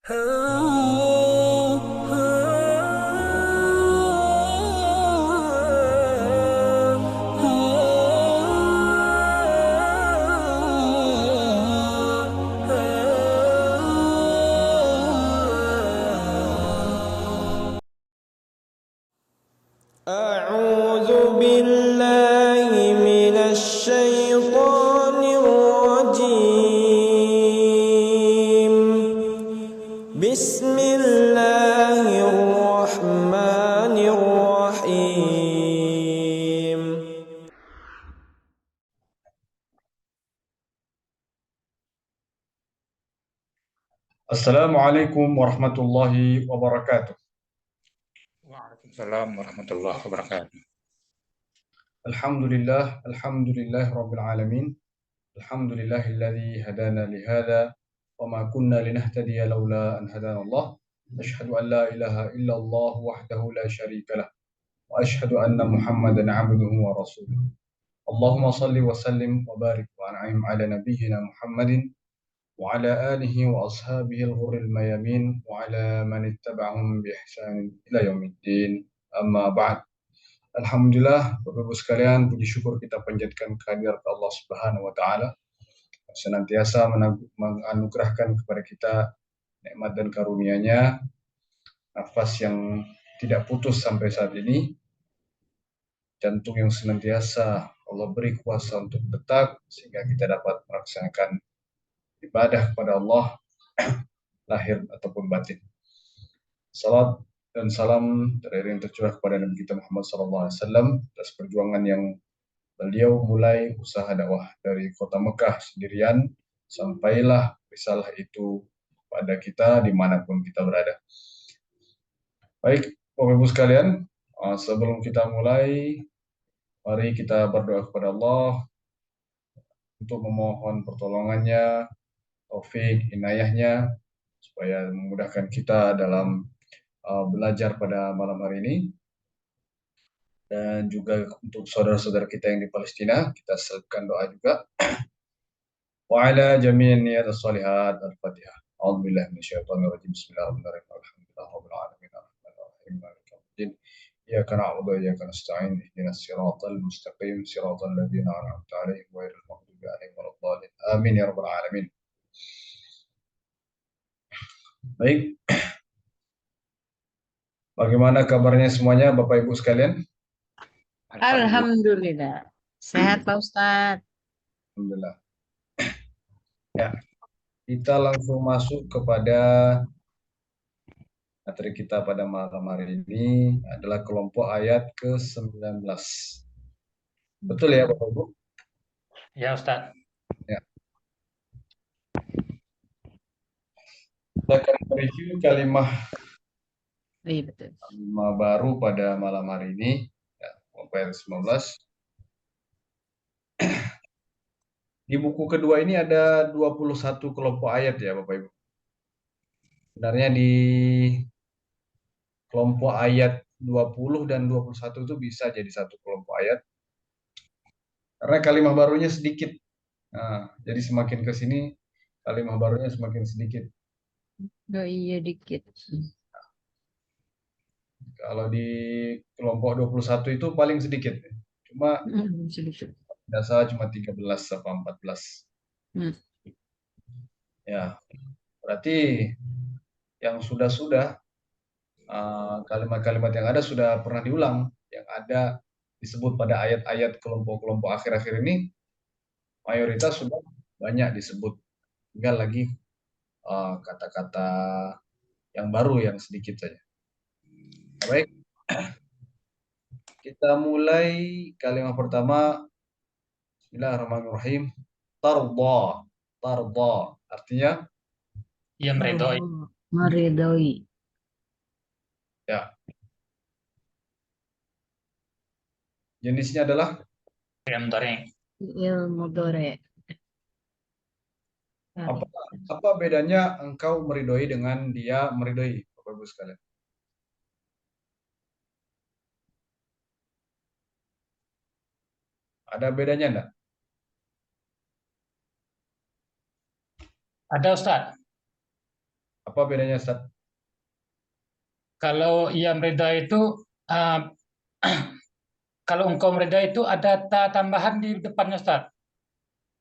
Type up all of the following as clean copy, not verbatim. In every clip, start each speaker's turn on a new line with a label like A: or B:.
A: أعوذ بالله من الشيطان الرجيم. بسم الله الرحمن الرحيم.
B: Assalamualaikum warahmatullahi wabarakatuh.
C: Waalaikumsalam warahmatullahi wabarakatuh.
B: Alhamdulillah rabbil alamin. Alhamdulillahilladzi hadana lihada wa ma kunna linahtadiya laula an hadana Allah. Asyhadu an la ilaha illallah wahdahu la syarika lah wa asyhadu anna Muhammadan abduhu wa rasuluh. Allahumma salli wa sallim wa barik wa an'im ala nabiyyina Muhammadin wa ala alihi wa ashabihi al-ghurril mayamin wa ala man ittaba'ahum bi ihsan ila yaumiddin. Amma ba'd. Alhamdulillah, Bapak Ibu sekalian, puji syukur kita panjatkan kehadirat Allah Subhanahu wa taala yang senantiasa menganugerahkan kepada kita nikmat dan karunia-Nya, nafas yang tidak putus sampai saat ini, jantung yang senantiasa Allah beri kuasa untuk detak sehingga kita dapat melaksanakan ibadah kepada Allah lahir ataupun batin. Salat dan salam yang tercurah kepada Nabi kita Muhammad SAW atas perjuangan yang beliau mulai usaha dakwah dari kota Mekah sendirian sampailah risalah itu pada kita dimanapun kita berada. Baik, Bapak Ibu sekalian, sebelum kita mulai, mari kita berdoa kepada Allah untuk memohon pertolongannya, taufik, inayahnya, supaya memudahkan kita dalam belajar pada malam hari ini. Dan juga untuk saudara-saudara kita yang di Palestina, kita selipkan doa juga. Wa ala jami'in niyat as-salihat al-Fatihah. A'udzubillahi minasyaitonir rajim. Bismillahirrahmanirrahim. Alhamdulillahirabbil alamin. Arrahmanirrahim. Maliki yaumiddin. Iyyaka na'budu wa iyyaka nasta'in. Ihdinas siratal mustaqim. Siratal ladzina an'amta 'alaihim ghairil maghdubi 'alaihim waladdallin. Amin ya rabbal alamin. Baik. Bagaimana kabarnya semuanya Bapak Ibu sekalian?
D: Alhamdulillah. Sehat Pak Ustadz.
B: Alhamdulillah. Ya, kita langsung masuk kepada materi kita pada malam hari ini adalah kelompok ayat ke-19. Betul ya Bapak Ibu?
C: Ya Ustaz.
B: Ya. Kita akan mereview kalimat
D: Betul.
B: baru pada malam hari ini, ya, kelompok ayat 19. Di buku kedua ini ada 21 kelompok ayat ya Bapak Ibu. Sebenarnya di kelompok ayat 20 dan 21 itu bisa jadi satu kelompok ayat. Karena kalimat barunya sedikit. Nah, jadi semakin ke sini kalimat barunya semakin sedikit.
D: Oh iya dikit.
B: Kalau di kelompok 21 itu paling sedikit. Cuma
D: Sedikit.
B: dasar cuma 13 atau 14. Ya, berarti yang sudah-sudah kalimat-kalimat yang ada sudah pernah diulang, yang ada disebut pada ayat-ayat kelompok-kelompok akhir-akhir ini mayoritas sudah banyak disebut, tinggal lagi kata-kata yang baru yang sedikit saja. Baik, kita mulai kalimat pertama. Bismillahirrahmanirrahim. Tarda artinya
C: Ia meridhoi.
D: Meridhoi.
B: ya. Jenisnya adalah
C: Fi'il mudhari'.
D: Fi'il mudhari'.
B: apa bedanya engkau meridhoi dengan dia meridhoi, Bapak Ibu sekalian? Ada bedanya enggak?
C: Ada Ustaz.
B: Apa bedanya Ustaz?
C: Kalau ia mereda itu, uh, kalau engkau mereda itu ada ta tambahan di depannya, Ustaz.
B: Ah,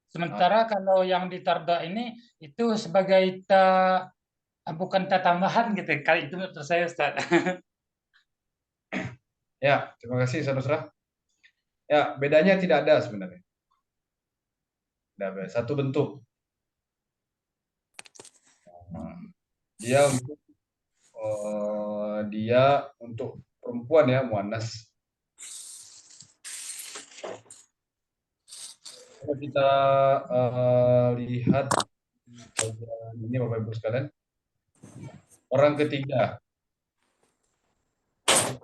C: Sementara kalau yang di tarda ini itu sebagai ta, bukan ta tambahan gitu. Kali itu menurut saya, Ustaz.
B: ya, terima kasih Ustaz Nusrah. Ya, bedanya tidak ada sebenarnya. Tidak ada. Satu bentuk. Nah, dia untuk perempuan ya, muannas. Kalau kita lihat ini Bapak Ibu sekalian, orang ketiga itu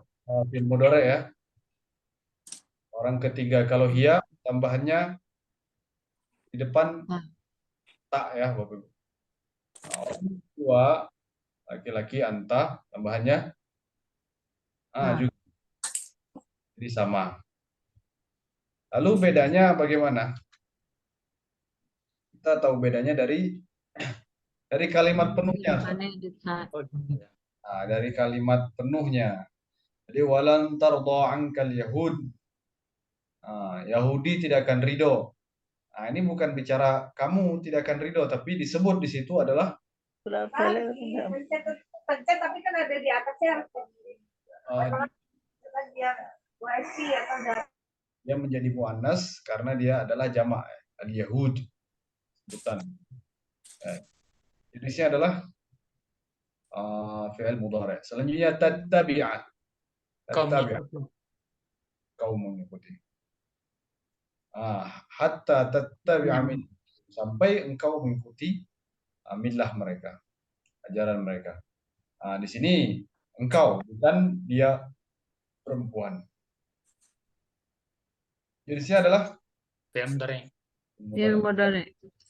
B: fi'il mudhari ya. Orang ketiga kalau hia tambahannya di depan
D: Ah.
B: tak ya Bapak Ibu. Nah, orang kedua laki-laki anta tambahannya
D: Ah.
B: juga jadi sama. Lalu bedanya bagaimana? Kita tahu bedanya dari kalimat penuhnya.
D: Mana dekat?
B: Nah, dari kalimat penuhnya. Jadi walan tarda ankal yahud. Nah, Yahudi tidak akan ridho. Nah, ini bukan bicara kamu tidak akan ridho, tapi disebut di situ adalah
E: pencet tapi kan ada di atasnya
B: uh,
E: dia WiFi atau
B: dia menjadi muannas karena dia adalah jamak al-yahud sebutan. Jenisnya adalah fi'il mudhari. Selanjutnya tattabi'a.
C: Kaum
B: Tattabi'a,
C: mengikuti.
B: kau mengikuti. Hatta tattabi'a min, sampai engkau mengikuti millah mereka, ajaran mereka. Di sini engkau bukan dia perempuan. Jenisnya adalah
C: Fi'il mudhari.
D: Fi'il mudhari.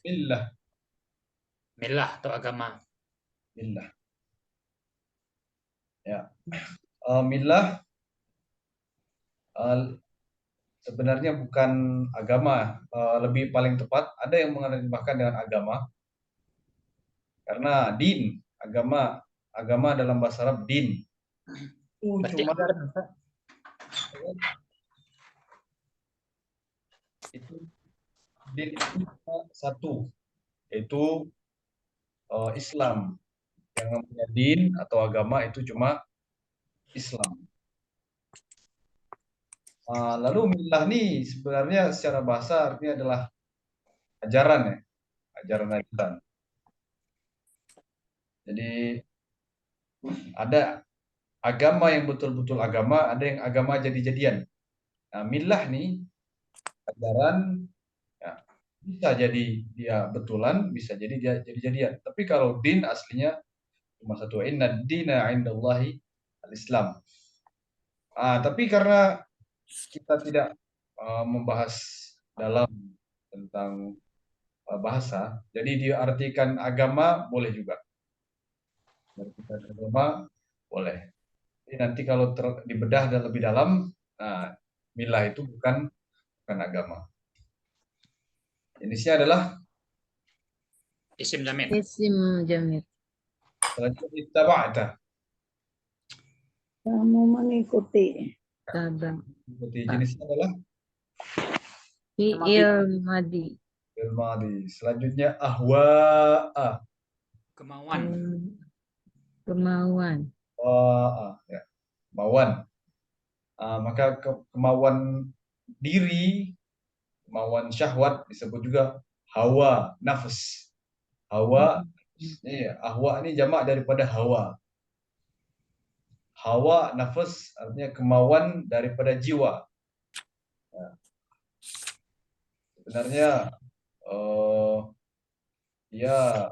B: millah,
C: Milah atau agama.
B: millah. Ya. Millah sebenarnya bukan agama, lebih paling tepat ada yang menerjemahkan dengan agama. Karena din, agama dalam bahasa Arab din. Itu
C: Berarti
B: cuma
C: ajaran, Ustaz.
B: itu din itu cuma satu, yaitu Islam. Yang namanya din atau agama itu cuma Islam. Lalu millah nih sebenarnya secara bahasa artinya adalah ajaran ya, ajaran. Jadi ada agama yang betul-betul agama, ada yang agama jadi-jadian. Nah, millah nih ajaran ya, bisa jadi dia betulan, bisa jadi dia jadi-jadian. Tapi kalau din aslinya cuma satu, inna dina indallahi al-Islam. Tapi karena kita tidak membahas dalam tentang bahasa, jadi diartikan agama boleh juga. Berarti agama boleh. Jadi nanti kalau dibedah dan lebih dalam, milah itu bukan agama. Jenisnya adalah
C: Isim jamid.
D: Isim jamid.
B: selanjutnya ittaba'ta.
E: kamu mengikuti.
D: Tabang.
B: Seperti jenisnya adalah
D: Fi'il madi.
B: fi'il madhi. Selanjutnya ahwa'a.
C: Kemauan.
D: Kemauan.
B: Ya, kemauan. Maka kemauan diri, kemauan syahwat disebut juga hawa, nafs. Hawa, ahwa ini jamak daripada hawa. Hawa, nafas artinya kemauan daripada jiwa. Sebenarnya ya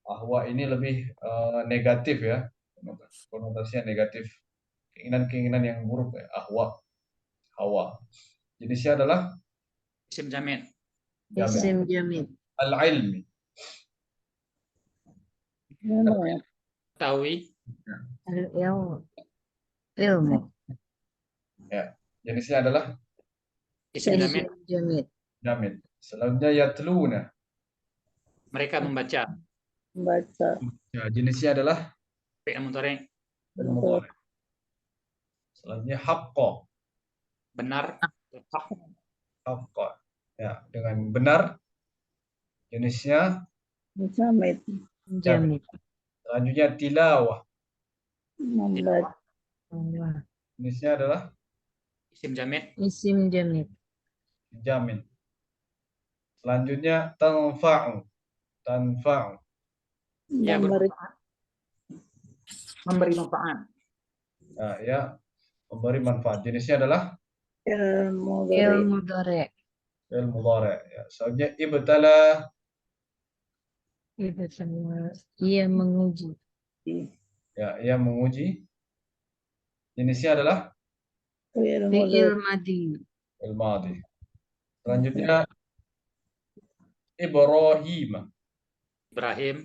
B: ahwa ini lebih negatif ya, konotasinya negatif, keinginan-keinginan yang buruk ya, ahwa, hawa. Jenisnya adalah
C: Isim jamid.
D: Isim jamid.
B: al-ilmi.
C: Tawi.
D: Ilmu.
B: Ya, jenisnya adalah
C: Isim jamid.
D: Isim jamid.
B: jamid. Selanjutnya yatluna.
C: Mereka membaca.
E: Baca.
B: Ya, jenisnya adalah
C: Fi'il mudhari.
B: fi'il mudhari. Selanjutnya haqqa.
C: Benar. Hak.
B: Haqqa. Ya, dengan benar. Jenisnya
E: Jamit.
D: Jamit.
B: selanjutnya tilawah.
E: Membaca.
D: Allah.
B: Jenisnya adalah
C: Isim jamid.
D: Isim jamit.
B: jamin. Selanjutnya tanfa'u. Tanfa'u.
C: Ya,
E: Memberi.
C: Memberi manfaat.
B: Nah, ya, memberi manfaat. Jenisnya adalah
E: Ilmu
D: Fi'il
E: dari.
D: mudhari.
B: fi'il mudhari. Ya, selanjutnya ibtala.
D: Itu semua. Ia menguji.
B: Ya, ia menguji. Jenisnya adalah
E: Ilmu
D: Fi'il
E: dari.
D: madi.
B: fi'il madhi. Selanjutnya Ibrahim.
C: Ibrahim.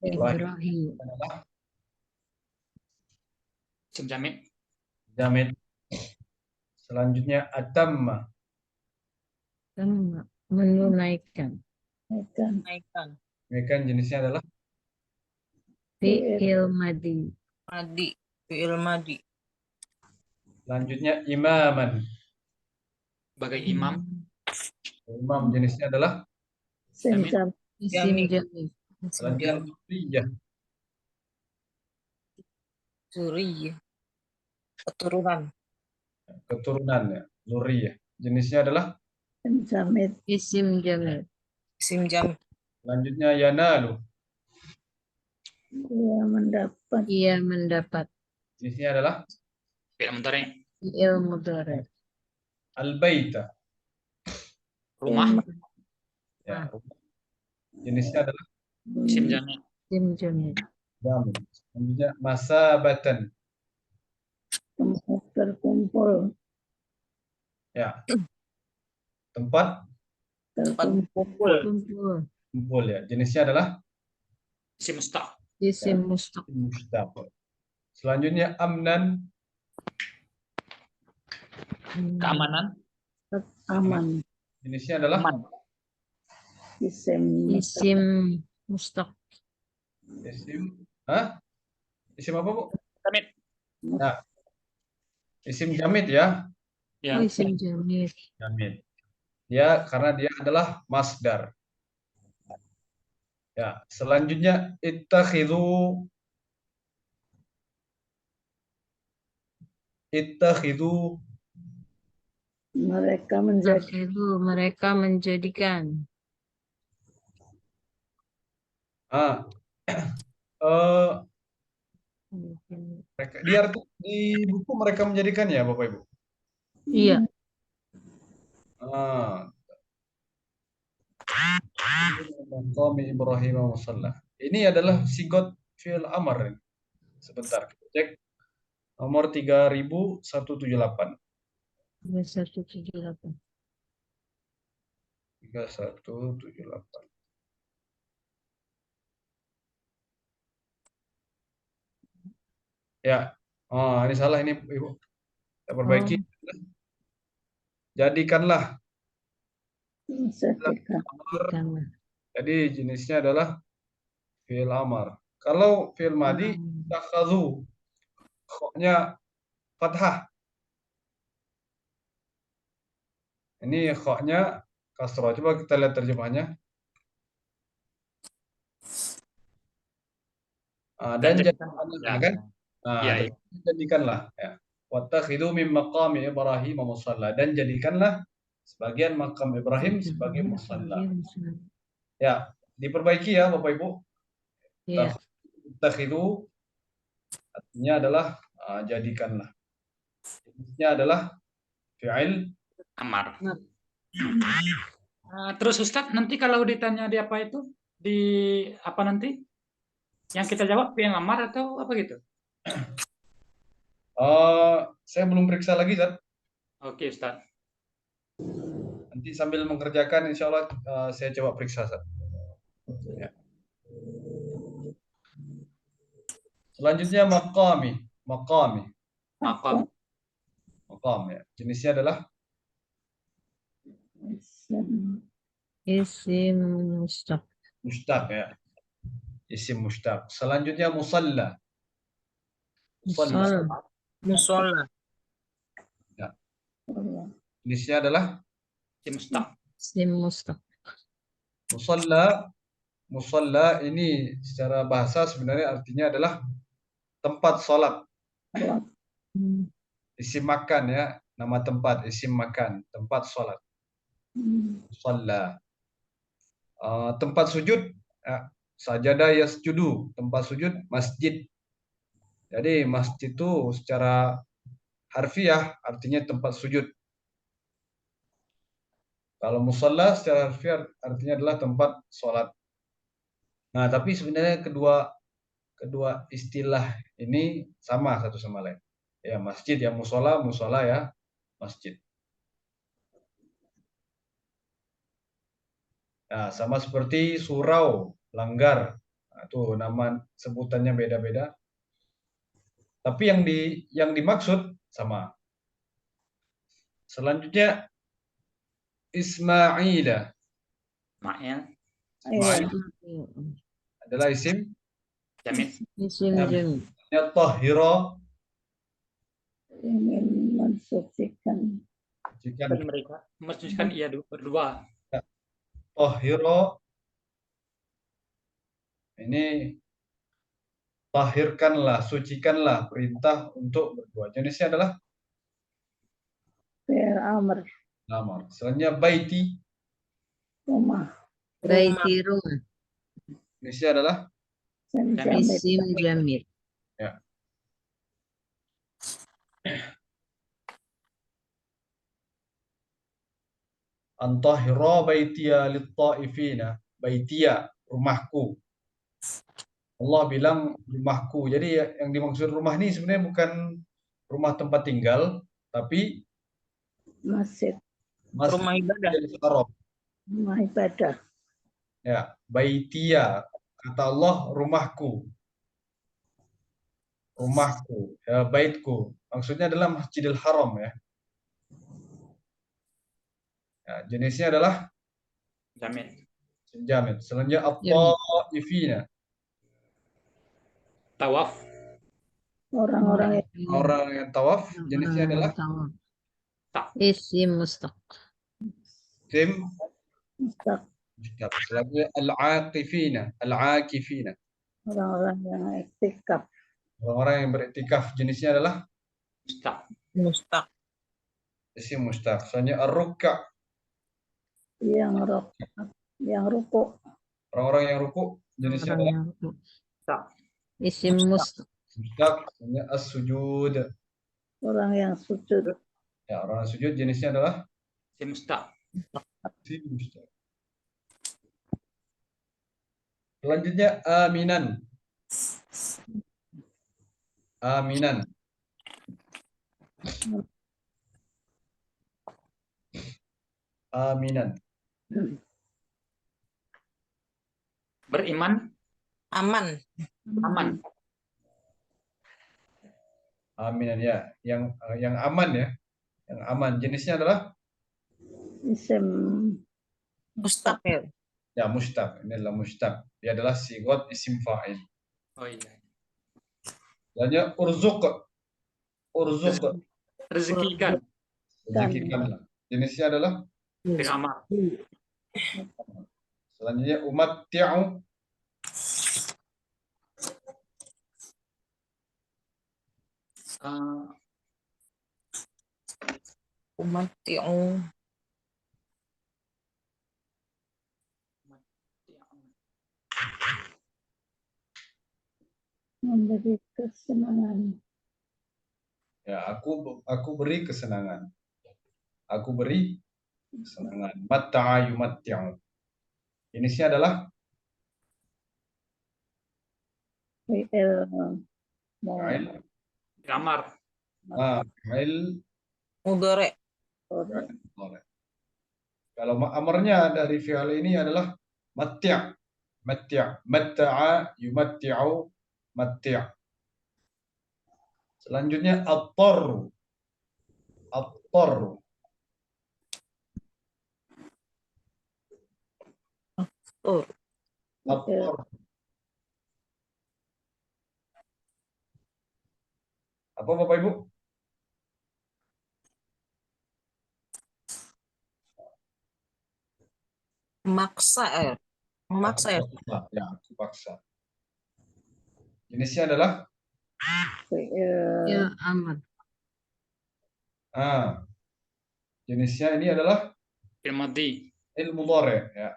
D: Ibrahim.
B: Adalah
C: Isim jamid.
B: jamid. Selanjutnya atamma.
D: Sama. Menunaikan.
E: Ikan.
B: Mekan jenisnya adalah
D: Fi'il madi.
F: Madi, fi'il madi.
B: selanjutnya imaman.
C: Sebagai imam.
B: Imam jenisnya adalah
E: Senjam.
D: Isim
F: Jamit.
D: jamit.
B: selanjutnya zuriyah.
F: Zuriyah. Keturunan.
B: Keturunannya zuriyah. Jenisnya adalah
E: Jamit.
D: Isim jamit.
F: Isim jamid.
B: selanjutnya yanalu.
E: Dia mendapat.
D: Ia mendapat.
B: Jenisnya adalah
C: Fi'il mudhari.
D: Fi'il mudhari.
B: al-baita.
C: Rumah.
B: Ya, rumah. Jenisnya adalah
C: Isim jamid.
D: Isim jamit.
B: jamid. Selanjutnya masabatan.
E: Tempat terkumpul.
B: Ya. Tempat
E: Terkumpul.
D: Kumpul.
B: kumpul ya. Jenisnya adalah
C: Isim mustaq.
D: Isim mustaq.
B: mustaq. Selanjutnya amnan.
C: Keamanan.
E: Aman.
B: Jenisnya adalah
C: Aman.
E: Isim.
D: Isim mustaq.
B: isim. Hah? Isim apa, Bu?
C: Jamid.
B: Nah, isim jamid ya.
C: Ya.
D: Oh, isim jamit.
B: Jamid. Ya, karena dia adalah masdar. Ya, selanjutnya ittakhidhu. Ittakhidhu.
E: Mereka menjadi.
D: Takhidu. Mereka menjadikan.
B: Ah, eh, mereka, di buku mereka menjadikan ya, Bapak Ibu.
D: Iya.
B: Ah, Maqami Ibrahim musalla. Ini adalah sigot fi'il amr. Sebentar, kita cek. Nomor 3178.
D: 178.
B: 3178. Ya. Oh, ini salah ini, Ibu. Kita perbaiki. Jadikanlah.
E: Sertifikat.
D: Karena.
B: Jadi jenisnya adalah fi'il amar. Kalau fi'il madi takhadhu. Kha-nya fathah. Ini kha-nya kasrah. Coba kita lihat terjemahnya. Dan jadikanlah kan?
C: Ya, ya.
B: Jadikanlah ya. Wattakhidhu min maqami Ibrahim musalla, dan jadikanlah sebagian makam Ibrahim sebagai musalla. Ya, diperbaiki ya Bapak Ibu.
D: Iya.
B: Takhidhu artinya adalah jadikanlah. Jenisnya adalah fi'il
C: Amar. Terus Ustadz, nanti kalau ditanya di apa itu, di apa nanti? Yang kita jawab fi'il amar atau apa gitu?
B: Saya belum periksa lagi, Zat.
C: Oke, Ustadz.
B: Nanti sambil mengerjakan, insya Allah saya coba periksa, Zat. Ya. Selanjutnya maqami. Maqami.
C: Maqam.
B: Maqam ya. Jenisnya adalah
E: Isim.
D: Isim mustaq.
B: mustaq ya. isim mushtaq. Selanjutnya musalla. Musalla.
D: Musol.
F: Musola.
E: Allah.
B: Jenisnya adalah
C: Isim mustaq.
D: Isim mustaq.
B: musalla. Musalla ini secara bahasa sebenarnya artinya adalah tempat sholat.
E: Allah.
D: Hmm.
B: Isim makan ya, nama tempat, isim makan, tempat sholat. Musalla. Tempat sujud, sajadah yasjudu, tempat sujud masjid. Jadi masjid itu secara harfiah artinya tempat sujud. Kalau musalla secara harfiah artinya adalah tempat sholat. Nah, tapi sebenarnya kedua istilah ini sama satu sama lain. Ya, masjid ya musola, musola ya masjid. Nah, sama seperti surau, langgar. Nah, itu nama sebutannya beda-beda. Tapi yang dimaksud sama. Selanjutnya Ismaila.
C: Ma'il.
B: Ismail
E: Iya.
B: adalah isim
C: Jamil.
D: Isim jamil.
B: tahira.
E: Ingin mensucikan.
B: Jika
C: Dan mereka mensucikan ia berdua.
B: tahira ini tahirkanlah, sucikanlah, perintah untuk berdua. Jenisnya adalah
E: Fi'il amr.
B: lamar. Selanjutnya baiti.
E: Rumah.
D: Baiti rumah.
B: Jenisnya adalah
E: Isim
C: Jamil.
E: jamil.
D: Isim jamil.
B: ya. Antahira baitiya lit-ta'ifina. Baitiya, rumahku. Allah bilang rumahku. Jadi yang dimaksud rumah ini sebenarnya bukan rumah tempat tinggal, tapi
E: Masjid.
F: Rumah ibadah.
B: Masjidil Haram.
E: Rumah ibadah.
B: Ya, baitiya. Kata Allah, rumahku. Rumahku, ya, baitku. Maksudnya adalah Masjidil Haram ya. Ya, jenisnya adalah
C: Jamil.
B: jamid. Selanjutnya at-ta'ifina.
C: Tawaf.
E: Orang-orang yang
B: Orang yang tawaf, jenisnya adalah
D: Tawaf.
C: Tak.
D: Isim mustaq.
B: tim
E: mustaq.
B: mushtaq. Selanjutnya al-aqifina, al-aqifina.
E: Orang-orang yang iktikaf.
B: Orang-orang yang beriktikaf, jenisnya adalah
C: Mustaq.
F: Mustaq.
B: isim mushtaq. Selanjutnya ar-ruk'a.
E: Yang rukuk.
B: Orang-orang yang ruku, jenisnya
D: Orang
B: adalah
D: yang ruku.
C: Tak.
D: Isim mustaq.
B: mushtaq. Selanjutnya as-sujud.
E: Orang yang sujud.
B: Ya, orang yang sujud jenisnya adalah
C: Isim mustaq.
B: isim mushtaq. Selanjutnya aminan. Aminan. Aminan.
C: Beriman.
F: Aman.
C: Aman.
B: Aminan ya, yang aman ya. Yang aman jenisnya adalah
E: Isim
F: Mustaqil.
B: ya mushtaq. Ini adalah mushtaq. Dia adalah sigot isim fa'il.
C: Oh iya.
B: Selanjutnya urzuq. Urzuq.
C: Rezekikan.
B: Rezekikanlah. Jenisnya adalah
C: Fi'il amar.
B: selanjutnya umatti'u.
C: Eh,
F: Umati'u.
E: memberi kesenangan.
B: Ya, aku beri kesenangan. Aku beri kesenangan. Matta'a yumatti'u. Jenisnya adalah
E: Fi'il
B: fa'il.
C: Fi'il amar.
B: Fa'il.
F: Mudhari'.
B: Boleh. Kalau amarnya dari fi'il ini adalah matti'. Matti'. Matta'a yumatti'u. Matti'. Selanjutnya at-tarru. At-tarru.
F: Tur.
B: At-tarru. Apa Bapak Ibu?
F: Memaksa memaksa ya.
B: Ya, paksa. Jenisnya adalah
D: Ya amat.
B: jenisnya ini adalah
C: Fi'il madhi.
B: fi'il mudhari ya.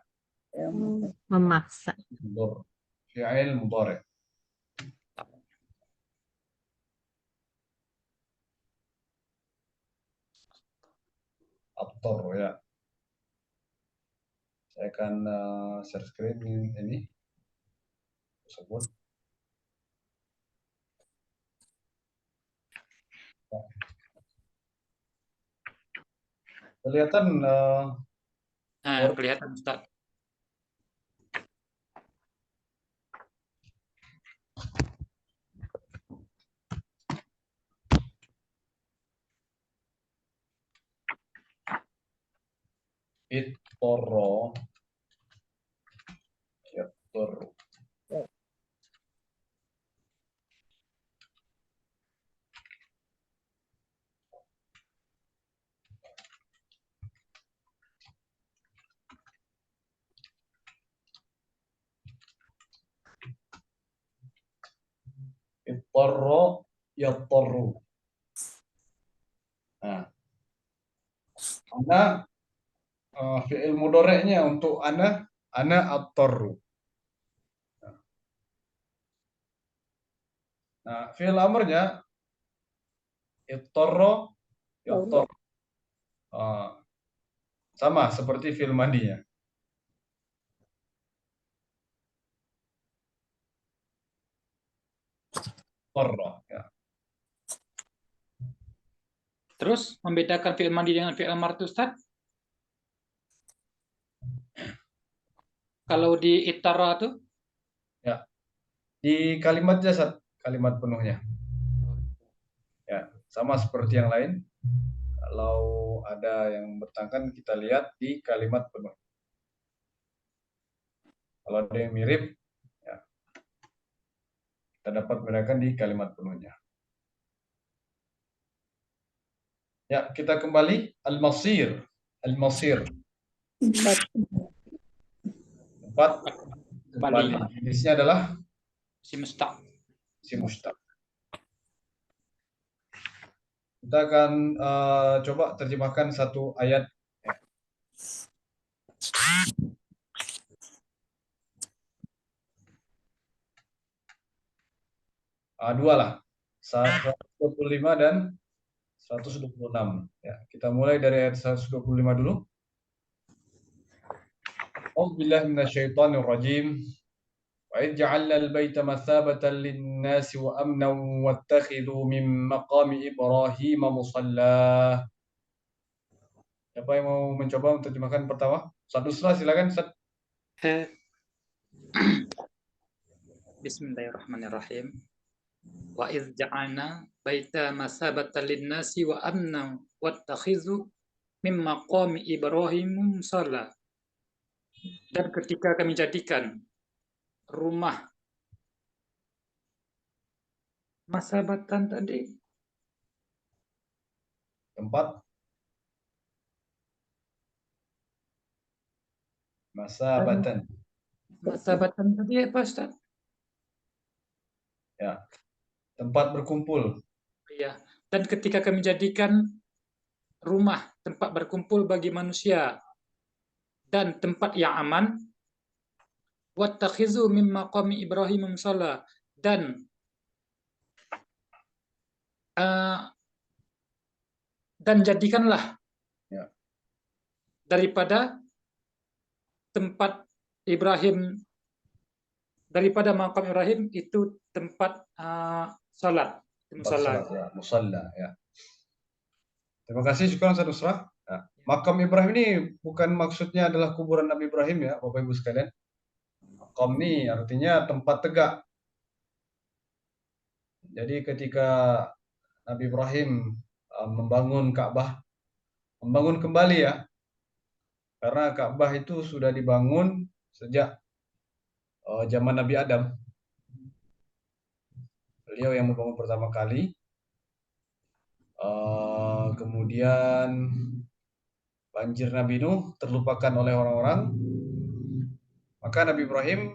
D: Memaksa.
B: Fi'il mudhari. Abtar ya. Saya akan share screen ini tersebut. Kelihatan
C: Kelihatan Ustaz.
B: ittoro yattoro. Ittoro yattoro. Nah, ana fi'il mudhari'nya untuk ana attaru. Nah, fi'il amrnya ittoro yattoro. Sama seperti fi'il madhinya. Ittoro ya.
C: Terus membedakan fi'il madhi dengan fi'il amar itu Ustaz? Kalau di ittara tuh
B: Ya. Di kalimat jasad, kalimat penuhnya. Ya, sama seperti yang lain. Kalau ada yang bertangkan kita lihat di kalimat penuh. Kalau ada yang mirip, ya, kita dapat bedakan di kalimat penuhnya. Ya, kita kembali al-masir. Al-masir. Tempat kembali. Jenisnya adalah
C: si mustaq.
B: si mustaq. Kita akan coba terjemahkan satu ayat. Dua lah, 125 dan 126. Ya, kita mulai dari ayat 125 dulu. A'udzubillahi minasyaitonir rajim. Wa idh ja'alna al-baita mathabatan lin-nasi wa amnan wattakhidhu min maqami Ibrahim musalla. Siapa yang mau mencoba menerjemahkan pertama? Satu surah silakan, Ustaz.
C: Bismillahirrahmanirrahim. Wa idh ja'alna baita masabatan lin-nasi wa amnan wattakhidhu min maqami Ibrahim musalla. Dan ketika kami jadikan rumah masabatan tadi
B: Tempat masabatan.
C: Masabatan tadi apa Ustaz?
B: Ya. Tempat berkumpul.
C: Iya. Dan ketika kami jadikan rumah tempat berkumpul bagi manusia dan tempat yang aman, wattakhizu min maqami Ibrahim musalla, dan jadikanlah
B: Ya.
C: daripada tempat Ibrahim, daripada maqam Ibrahim itu tempat salat.
B: Ya, musalla ya. Terima kasih, syukran Ustaz Nusra. Ya. Makam Ibrahim ini bukan maksudnya adalah kuburan Nabi Ibrahim ya, Bapak Ibu sekalian. Makam ini artinya tempat tegak. Jadi ketika Nabi Ibrahim membangun Ka'bah, membangun kembali ya, karena Ka'bah itu sudah dibangun sejak zaman Nabi Adam. Beliau yang membangun pertama kali, kemudian banjir Nabi Nuh terlupakan oleh orang-orang, maka Nabi Ibrahim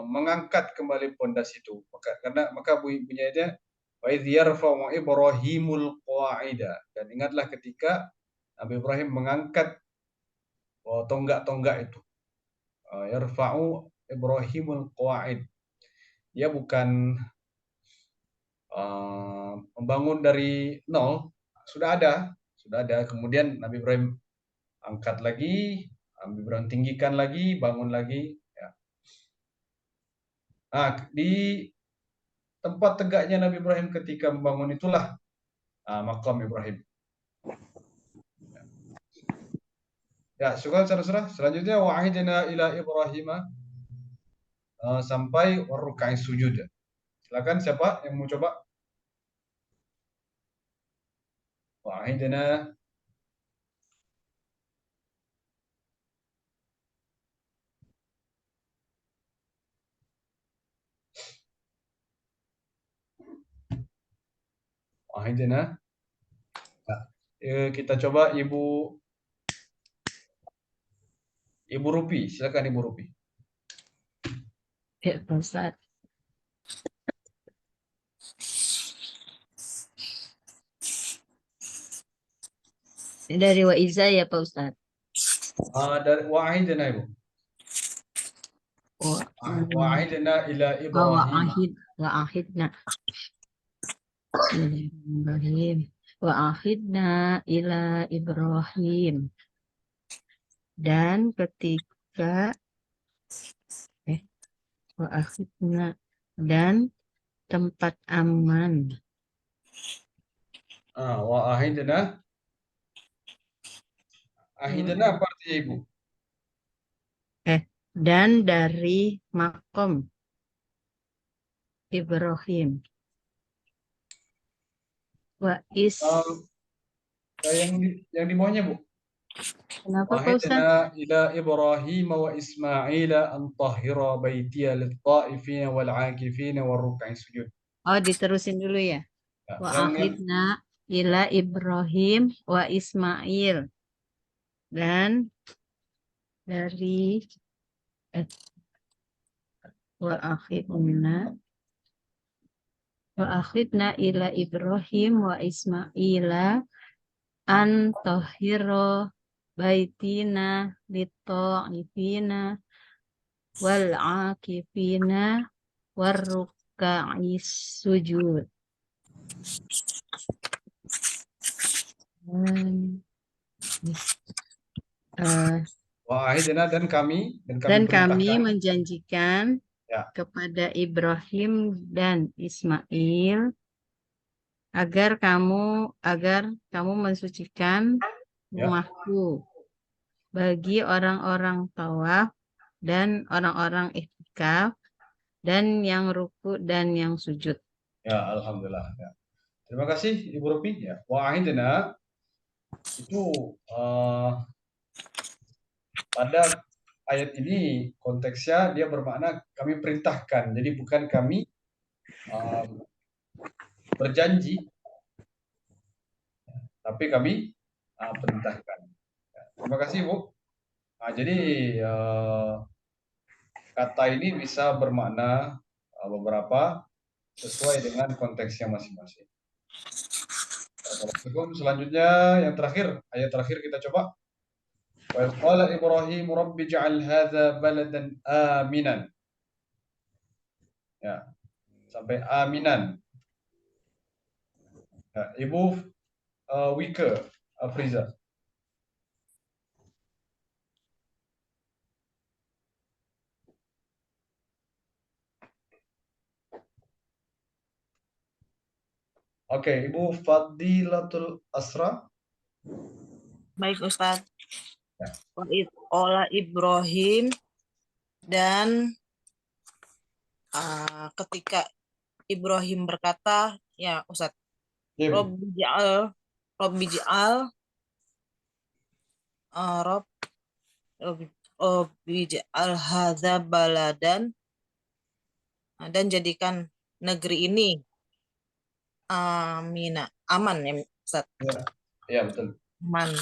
B: mengangkat kembali pondasi itu. Maka bunyinya wa idh yarfa'u Ibrahimul qawa'ida, dan ingatlah ketika Nabi Ibrahim mengangkat tonggak-tonggak itu. Yarfa'u Ibrahimul qawa'id. Dia bukan membangun dari nol, sudah ada. Kemudian Nabi Ibrahim angkat lagi, Nabi Ibrahim tinggikan lagi, bangun lagi. Ya. Nah, di tempat tegaknya Nabi Ibrahim ketika membangun itulah makam Ibrahim. Ya, syukur saudara-saudara. Selanjutnya wa'ahidna ila Ibrahim sampai warrukai sujud. Silakan siapa yang mau coba? Wa'ahidna kita coba Ibu Rupi, silakan Ibu Rupi.
D: Ya, Pak Ustaz. Dari Wa'iza ya Pak Ustaz.
B: Dari wa'ahidna Ibu. Wa'ahidna ila Ibrahim.
D: Wa'ahidna. Bismillahirrahmanirrahim. Wa'ahidna ila Ibrahim. Dan ketika wa'ahidna dan tempat aman.
B: Wa'ahidna. Ahidna apa artinya Ibu?
D: Dan dari makom Ibrahim.
B: Yang di bawahnya Bu.
D: Kenapa Pak Ustaz?
B: Wa'ahidna ila Ibrahim wa Ismaila an tahhira baitiya lit-ta'ifina wal-'akifina war-ruk'i sujud.
D: Oh, diterusin dulu ya. Wa'ahidna ila Ibrahim wa Ismail. Dan dari wa'ahidna ila Ibrahim wa Ismaila an tahhira baitina lit-ta'ifina wal-'akifina war-ruk'i sujud.
B: Wa'ahidna dan kami
D: menjanjikan kepada Ibrahim dan Ismail agar kamu mensucikan rumahku bagi orang-orang tawaf dan orang-orang i'tikaf dan yang ruku dan yang sujud.
B: Ya, alhamdulillah. Ya. Terima kasih Ibu Rupi. Ya. Wa'ahidna itu pada ayat ini konteksnya dia bermakna kami perintahkan. Jadi bukan kami berjanji, tapi kami perintahkan. Ya. Terima kasih Bu. Jadi kata ini bisa bermakna beberapa sesuai dengan konteksnya masing-masing. Selanjutnya yang terakhir, ayat terakhir kita coba. Wa qala Ibrahim rabbi ja'al hadza baladan aminan. Ya. Sampai aminan. Ya, Ibu Wika Afriza. Oke, Ibu Fadilatul Asra.
F: Baik Ustaz. Wa'idh Ibrahim, dan ketika Ibrahim berkata, ya Ustaz, Rabbi ja'al hadza baladan, dan jadikan negeri ini aman ya Ustaz.
B: Ya. Ya, betul.
F: aman.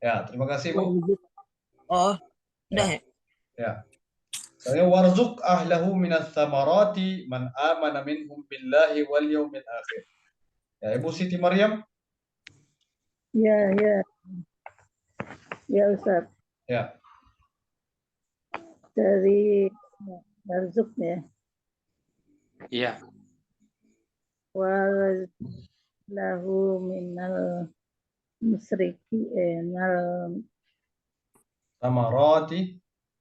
B: Ya, terima kasih Bu.
F: Oh, udah
B: Ya,
F: ya?
B: ya. Saya warzuk ahlahu minas samarati man amana minhum billahi wal yaumil akhir. Ya, Ibu Siti Maryam.
E: Ya, ya, ya Ustaz.
B: Ya,
E: Dari Barzuk ya.
C: Iya.
E: Walahu minal musriki nal
B: samarati.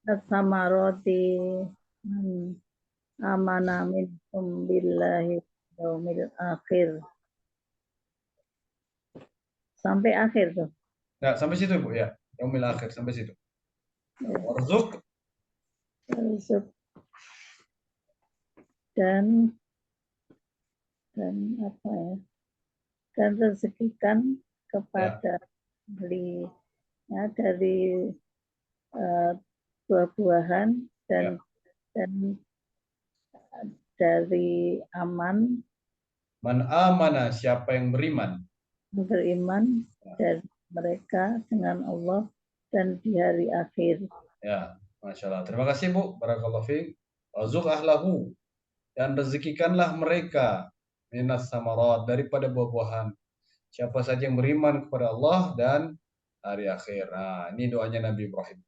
E: samaroti man amana minhum billahi yaumil akhir. Sampai akhir tuh.
B: Ya, sampai situ Bu ya. Yaumil akhir sampai situ.
E: Ya,
B: Warzuk
E: Barzuk dan apa ya? Dan rezekikan
B: ya,
E: kepada ahli ya, dari buah-buahan
B: ya.
E: dan dari aman
B: Man amana, siapa yang beriman.
E: beriman dari mereka dengan Allah dan di hari akhir.
B: Ya, Masya Allah. Terima kasih Bu. Barakallahu fiik. Warzuk ahlahu, dan rezekikanlah mereka minas samarat, daripada buah-buahan. Siapa saja yang beriman kepada Allah dan hari akhir. Nah, ini doanya Nabi Ibrahim.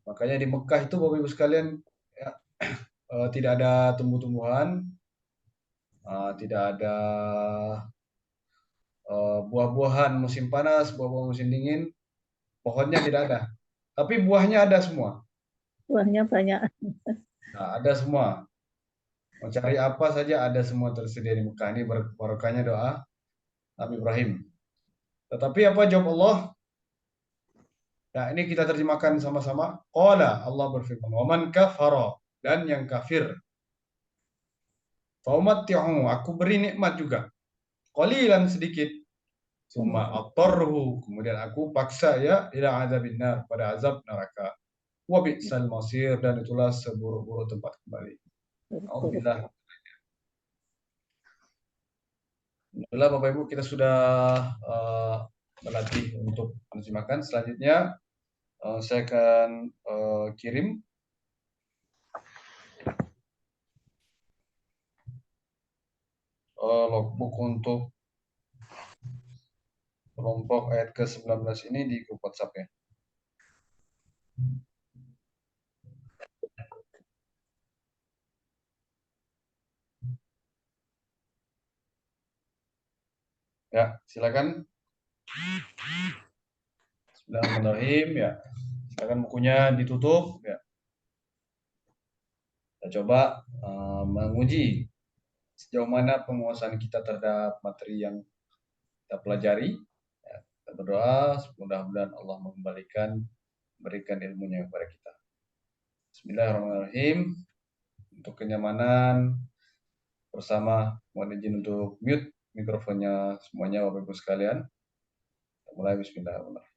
B: Makanya di Mekah itu Bapak Ibu sekalian, ya, tidak ada tumbuh-tumbuhan, tidak ada buah-buahan musim panas, buah-buahan musim dingin, pohonnya tidak ada. Tapi buahnya ada semua.
E: Buahnya banyak.
B: Nah, ada semua. Mau cari apa saja ada semua tersedia di Mekah. Ini barokahnya doa Nabi Ibrahim. Tetapi apa jawab Allah? Nah, ini kita terjemahkan sama-sama. Qala, Allah berfirman, "Wa man kafara," dan yang kafir. Faumatti'u, aku beri nikmat juga. Qalilan, sedikit. Summa attarhu, kemudian aku paksa ya ila azabin nar, pada azab neraka. Wa bi'sal masir, dan itulah seburuk-buruk tempat kembali. Alhamdulillah. Alhamdulillah Bapak Ibu, kita sudah berlatih untuk menerjemahkan. Selanjutnya saya akan kirim logbook untuk kelompok ayat ke-19 ini di grup WhatsApp ya. Ya, silakan. Bismillahirrahmanirrahim ya. Silakan bukunya ditutup ya. Kita coba menguji sejauh mana penguasaan kita terhadap materi yang kita pelajari. Ya, kita berdoa mudah-mudahan Allah berikan ilmunya kepada kita. Bismillahirrahmanirrahim. Untuk kenyamanan bersama, mohon izin untuk mute mikrofonnya semuanya Bapak Ibu sekalian. Kita mulai. Bismillahirrahmanirrahim.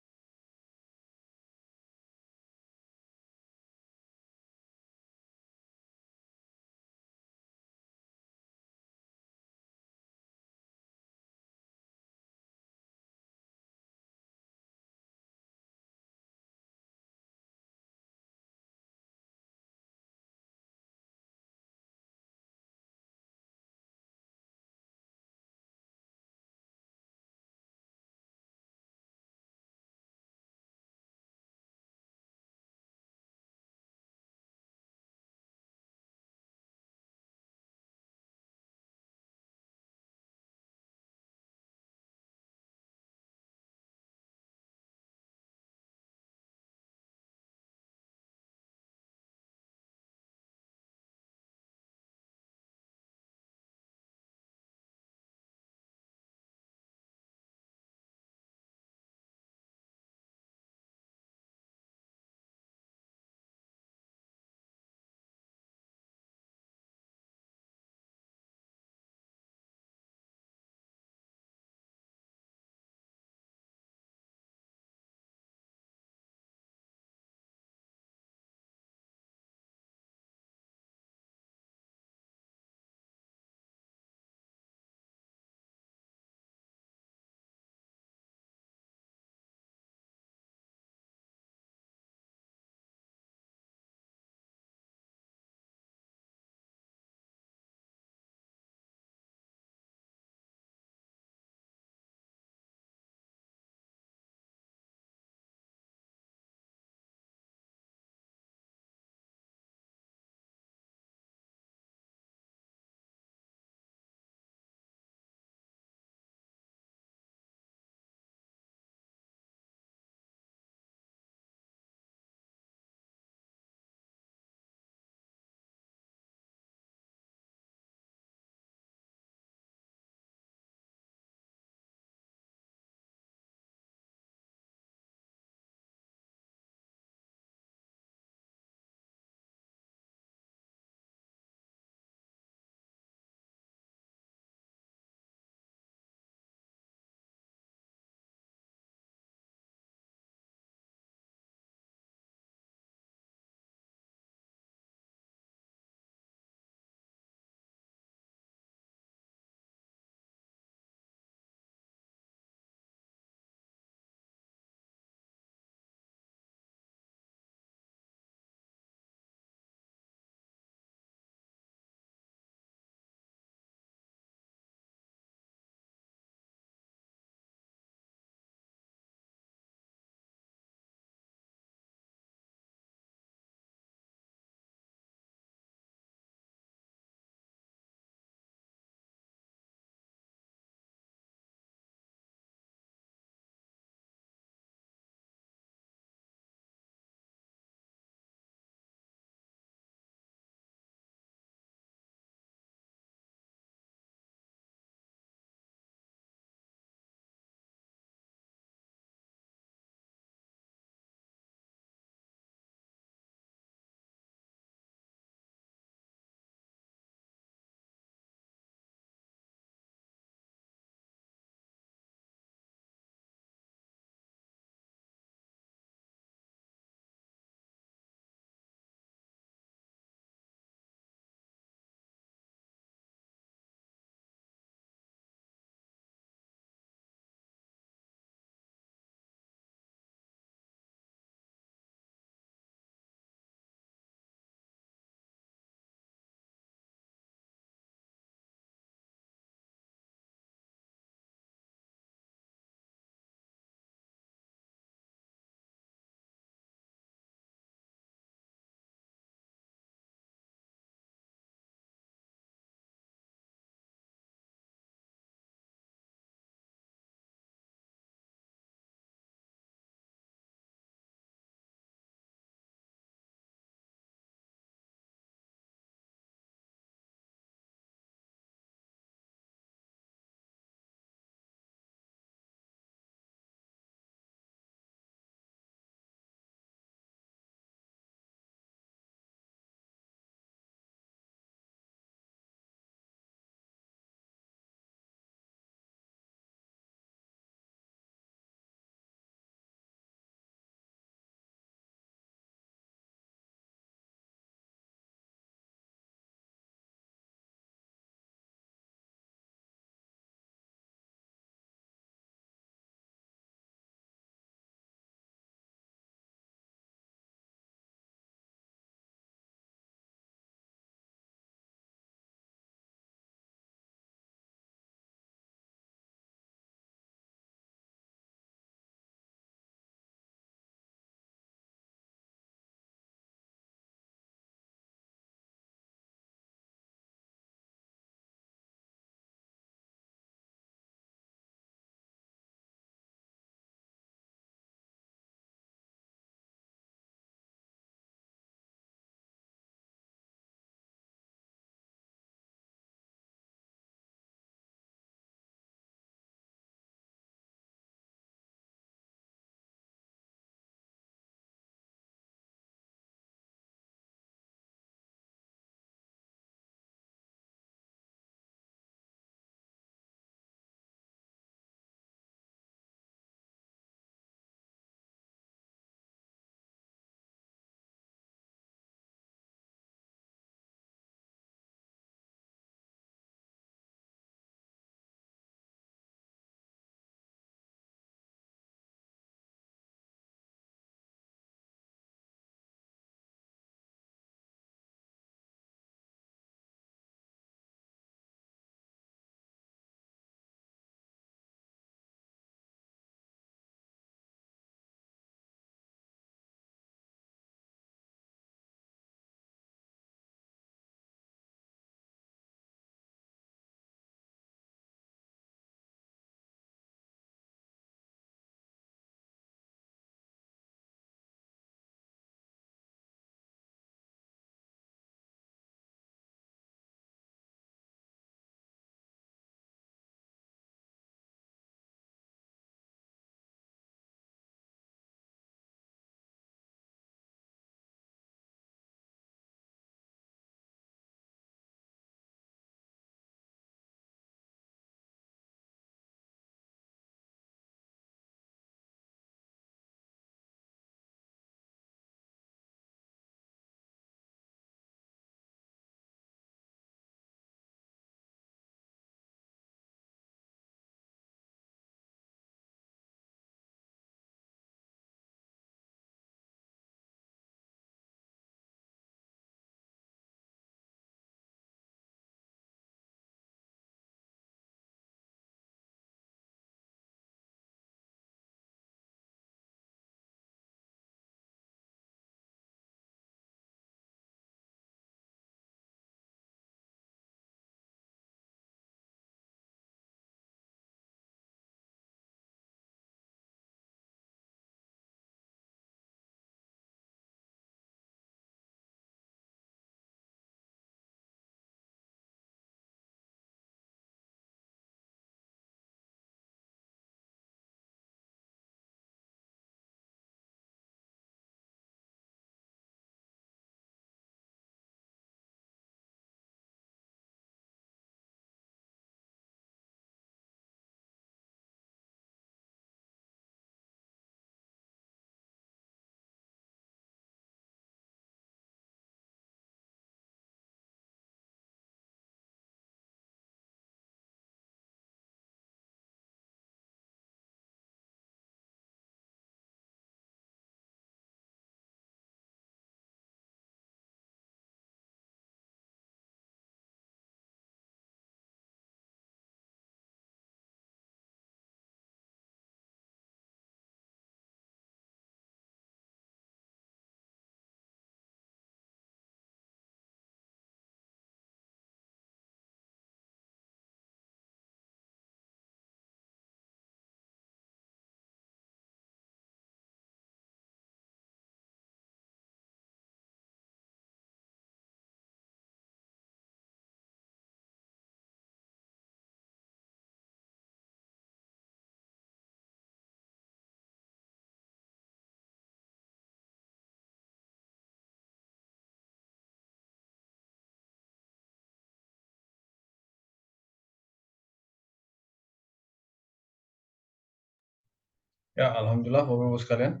B: Ya, alhamdulillah Bapak Ibu sekalian,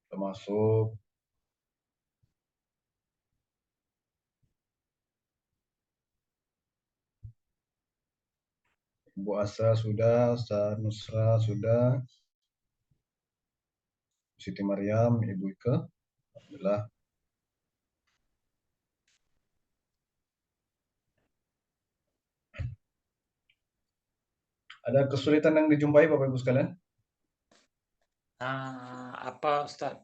B: termasuk Ibu Asa sudah, Ustaz Nusra sudah, Siti Maryam, Ibu Ike, alhamdulillah. Ada kesulitan yang dijumpai Bapak Ibu sekalian?
C: Apa Ustaz?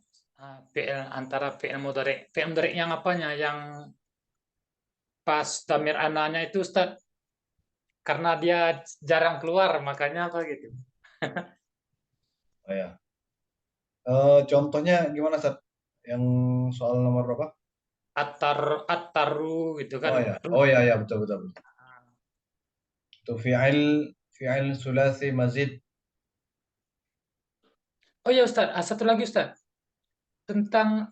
C: Fi'il antara fi'il mudhari yang apanya? Yang pas damir ananya itu Ustaz, karena dia jarang keluar makanya apa gitu.
B: Oh ya. Contohnya gimana, Ustaz? Yang soal nomor berapa?
C: Attaru gitu kan.
B: Oh ya, oh ya ya, betul betul betul. Itu fi'il sulasi mazid.
C: Oh ya Ustaz, satu lagi Ustaz. Tentang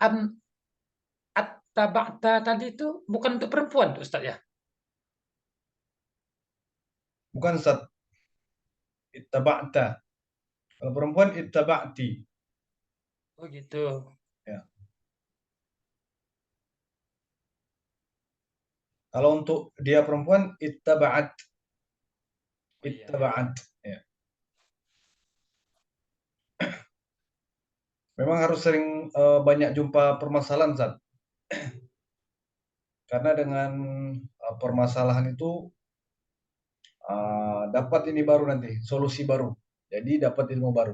C: at-taba'ta tadi itu bukan untuk perempuan tuh Ustaz ya?
B: Bukan, Ustaz. Ittaba'ta. Kalau perempuan ittaba'ti.
C: Oh gitu.
B: Ya. Kalau untuk dia perempuan ittaba'at.
C: Oh, iya.
B: Ittaba'at. Ya. Memang harus sering banyak jumpa permasalahan, Ustaz. Karena dengan permasalahan itu dapat ini baru nanti, solusi baru. Jadi dapat ilmu baru.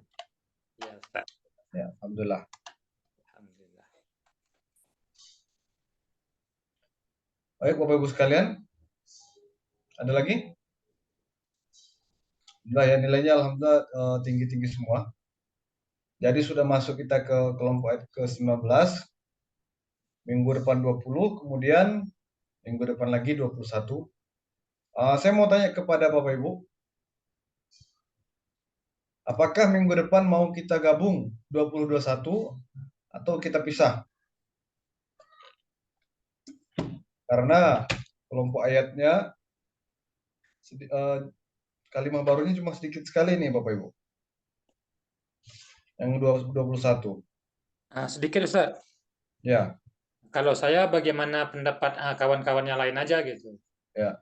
C: Iya Ustaz.
B: Ya, alhamdulillah.
C: Alhamdulillah.
B: Baik Bapak Ibu sekalian, ada lagi? Nah, ya nilainya alhamdulillah tinggi-tinggi semua. Jadi sudah masuk kita ke kelompok ayat ke-19, minggu depan 20, kemudian minggu depan lagi 21. Saya mau tanya kepada Bapak Ibu, apakah minggu depan mau kita gabung 20-21 atau kita pisah? Karena kelompok ayatnya kalimat barunya cuma sedikit sekali nih Bapak Ibu. Yang 21.
C: Sedikit Ustaz.
B: Ya,
C: Kalau saya bagaimana pendapat kawan-kawannya lain aja gitu.
B: ya.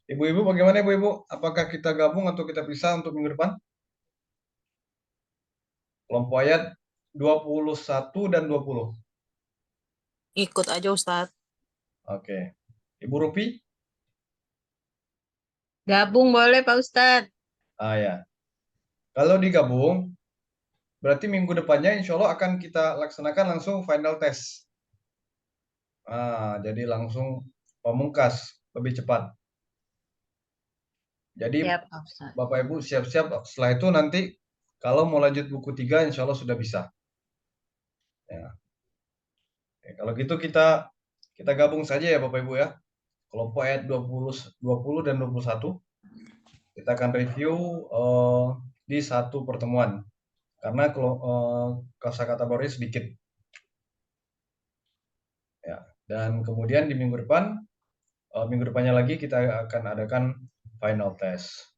B: Ibu-ibu bagaimana Ibu-ibu? Apakah kita gabung atau kita pisah untuk minggu depan? Kelompok ayat 21 dan 20.
F: Ikut aja Ustadz.
B: Oke. Ibu Rupi?
D: Gabung boleh Pak Ustadz.
B: Ya. Kalau digabung, berarti minggu depannya insya Allah akan kita laksanakan langsung final test. Jadi langsung pemungkas, lebih cepat. Jadi
D: Siap Pak Ustadz.
B: Bapak Ibu siap-siap setelah itu nanti kalau mau lanjut buku 3 insya Allah sudah bisa. Ya. Oke, kalau gitu kita gabung saja ya Bapak Ibu ya. Kelompok ayat 20 dan 21. Kita akan review di satu pertemuan. Karena kosakata barunya sedikit. Ya. Dan kemudian di minggu depannya lagi kita akan adakan final test.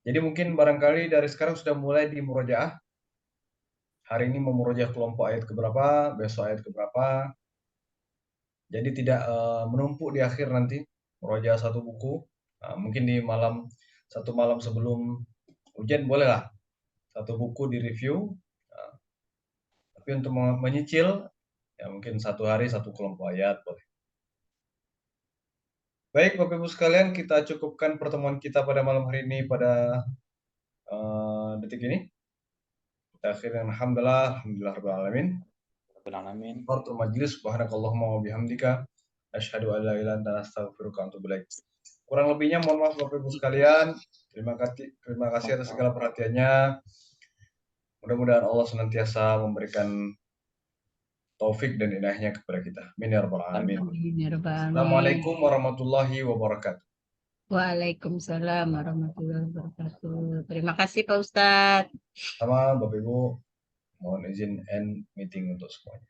B: Jadi mungkin barangkali dari sekarang sudah mulai di murojaah. Hari ini memurojaah kelompok ayat keberapa, besok ayat keberapa. Jadi tidak menumpuk di akhir nanti murojaah satu buku. Mungkin di satu malam sebelum ujian bolehlah satu buku di review. Tapi untuk menyicil ya mungkin satu hari satu kelompok ayat boleh. Baik Bapak Ibu sekalian, kita cukupkan pertemuan kita pada malam hari ini pada detik ini. Kita akhiri dengan alhamdulillah rabbil alamin. Warahmatullahi majlis subhanakallahumma wa bihamdika asyhadu an la ilaha illa anta astaghfiruka wa atubu ilaik. Kurang lebihnya mohon maaf Bapak Ibu sekalian. Terima kasih atas segala perhatiannya. Mudah-mudahan Allah senantiasa memberikan taufik dan inayahnya kepada kita. Amin ya rabbal alamin. Assalamualaikum warahmatullahi wabarakatuh.
D: Waalaikumsalam warahmatullahi wabarakatuh. Terima kasih Pak Ustadz.
B: Sama Bapak Ibu, mohon izin end meeting untuk semuanya.